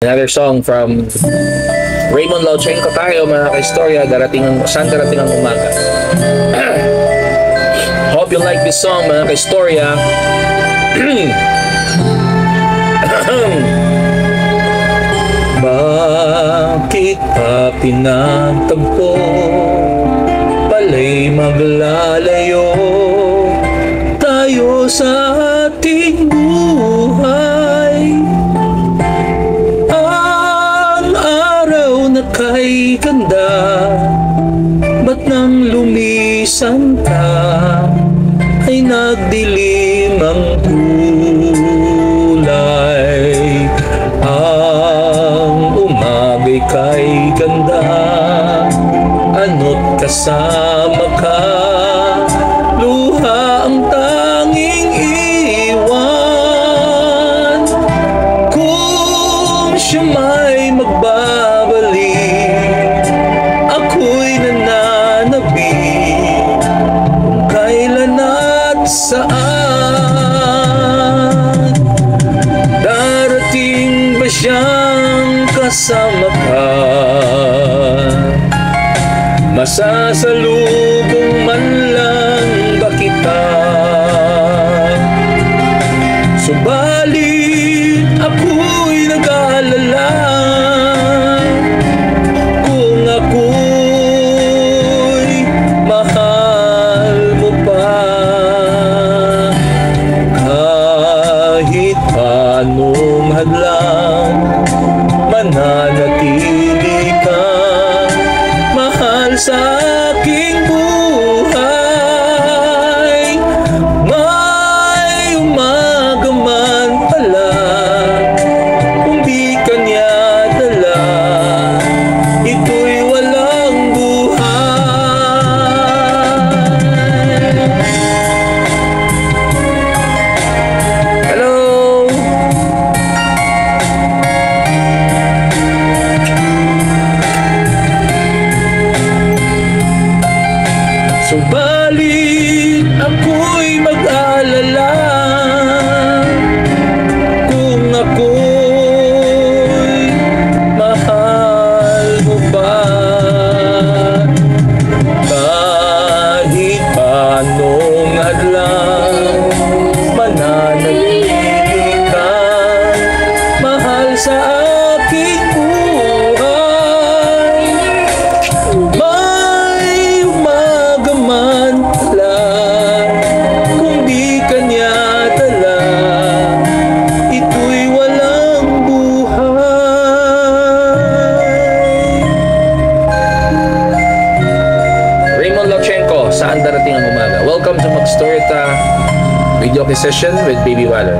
Another song from Raymond Lauchenko tayo mga ka-istorya, saan darating ang umaga. Hope you like this song mga ka-istorya. Bakit pa pinagtagpo, pala'y maglalayo tayo sa ating buhay. Kay ganda, ba't nang lumisan ka ay nagdilim ang kulay? Ang umagay kay ganda, ano't kasama ka, luha ang tanging iwan. Kung siya may magbabalik, ako'y nananabik, kung kailan at saan. Darating ba siyang kasama ka? Masasalubong man lang ba kita? Subalit ako'y nag-aalala, kung ako'y mahal mo pa. Kahit anong hadlang, mananatili ka mahal sa aking buhay. May umaga man pala, kung di ka niya dala, ito'y walang buhay. Hello! Subalit ako'y mag-alala, kung ako'y mahal mo ba. Kahit anong hadlang, mananatili ka mahal sa aking buhay. May umaga man pala, kung di ka niya dala, ito'y walang buhay. Raymond Lauchenko, saan darating ang umaga? Welcome to Mag-Storyta Video Session with Baby Waller.